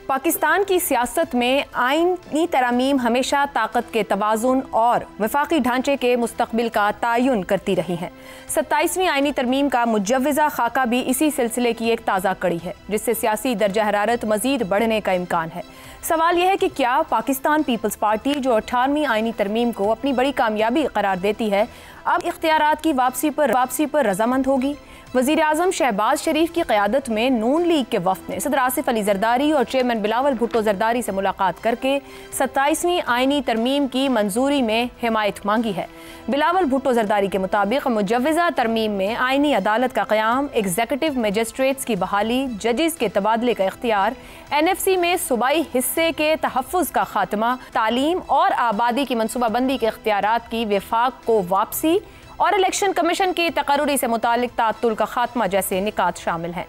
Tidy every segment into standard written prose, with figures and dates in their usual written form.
पाकिस्तान की सियासत में आईनी तरामीम हमेशा ताकत के तवाज़ुन और वफाकी ढांचे के मुस्तकबिल का तयन करती रही हैं। 27वीं आईनी तरमीम का मुजव्वज़ा खाका भी इसी सिलसिले की एक ताज़ा कड़ी है, जिससे सियासी दर्जा हरारत मज़ीद बढ़ने का इम्कान है। सवाल यह है कि क्या पाकिस्तान पीपल्स पार्टी, जो 18वीं आईनी तरमीम को अपनी बड़ी कामयाबी करार देती है, अब इख्तियारात की वापसी पर रजामंद होगी? वज़ीर आज़म शहबाज शरीफ की क़यादत में नून लीग के वफ़द ने सदर आसिफ अली ज़रदारी और चेयरमैन बिलावल भुट्टो ज़रदारी से मुलाकात करके 27वीं आईनी तरमीम की मंजूरी में हिमायत मांगी है। बिलावल भुट्टो ज़रदारी के मुताबिक मुजव्वज़ा तरमीम में आईनी अदालत का क़याम, एग्जीक्यूटिव मजिस्ट्रेट्स की बहाली, जजेस के तबादले का इख्तियार, NFC में सूबाई हिस्से के तहफ़्फ़ुज़ का खात्मा, तालीम और आबादी की मनसूबाबंदी के इख्तियारात की वफाक को वापसी और इलेक्शन कमीशन की तकर्रुरी से मुतालिक ताअत्तुल का खात्मा जैसे निकात शामिल हैं।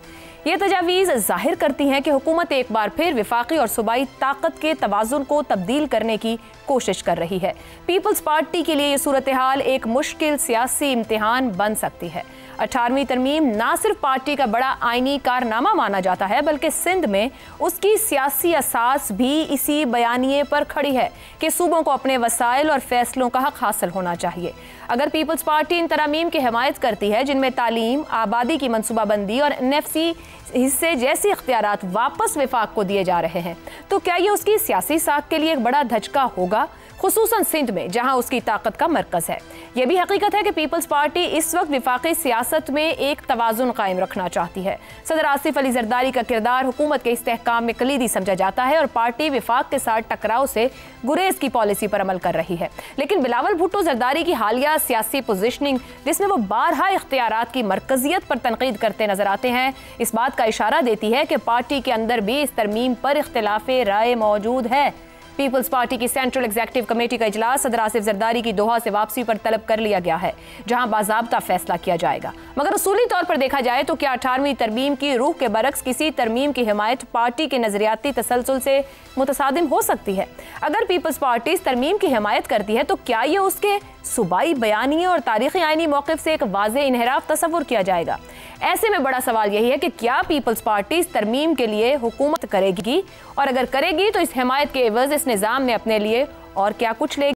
ये तजावीज़ जाहिर करती हैं कि हुकूमत एक बार फिर वफाकी और सूबाई ताकत के तवाज़ुन को तब्दील करने की कोशिश कर रही है। पीपल्स पार्टी के लिए ये सूरत हाल एक मुश्किल सियासी इम्तिहान बन सकती है। 18वीं तरमीम ना सिर्फ पार्टी का बड़ा आईनी कारनामा माना जाता है, बल्कि सिंध में उसकी सियासी असास भी इसी बयानिए पर खड़ी है कि सूबों को अपने वसाइल और फैसलों का हक हासिल होना चाहिए। अगर पीपल्स पार्टी इन तरमीम की हिमायत करती है, जिनमें तालीम, आबादी की मनसूबाबंदी और NFC हिस्से जैसे इख्तियारात वापस वफाक को दिए जा रहे हैं, तो क्या ये उसकी सियासी साख के लिए एक बड़ा धचका होगा, खुसूसन सिंध में जहां उसकी ताकत का मरकज है। यह भी हकीकत है कि पीपल्स पार्टी इस वक्त वफाकी सियासत में एक तवाज़ुन कायम रखना चाहती है। सदर आसिफ अली ज़रदारी का किरदार हुकूमत के इस्तेहकाम में कलीदी समझा जाता है और पार्टी वफाक के साथ टकराव से गुरेज की पॉलिसी पर अमल कर रही है। लेकिन बिलावल भुट्टो ज़रदारी की हालिया सियासी पोजिशनिंग, जिसमें वो बारहा इख्तियारात की मरकजियत पर तनकीद करते नजर आते हैं, इस बात का इशारा देती है कि पार्टी के अंदर भी इस तरमीम पर इख्तिलाफ़े राय मौजूद है। पीपल्स पार्टी की सेंट्रल एग्जीक्यूटिव कमेटी का इजलास सदर आसिफ ज़रदारी की दोहा से वापसी पर तलब कर लिया गया है, जहां बाज़ाब्ता फैसला किया जाएगा। मगर उसूली तौर पर देखा जाए तो क्या 18वीं तरमीम की रूह के बरक्स किसी तरमीम की हिमायत पार्टी के नजरियाती तसलसल से मुतसादिम हो सकती है? अगर पीपल्स पार्टी इस तरमीम की हिमायत करती है, तो क्या ये उसके सूबाई बयानिए और तारीखी आईनी मौक़िफ़ से एक वाज़े इन्हिराफ तसव्वुर किया जाएगा? ऐसे में बड़ा सवाल यही है कि क्या पीपल्स पार्टी इस तरमीम के लिए हुकूमत करेगी, और अगर करेगी तो इस हिमायत के एवज़ इस निज़ाम ने अपने लिए और क्या कुछ लेगी?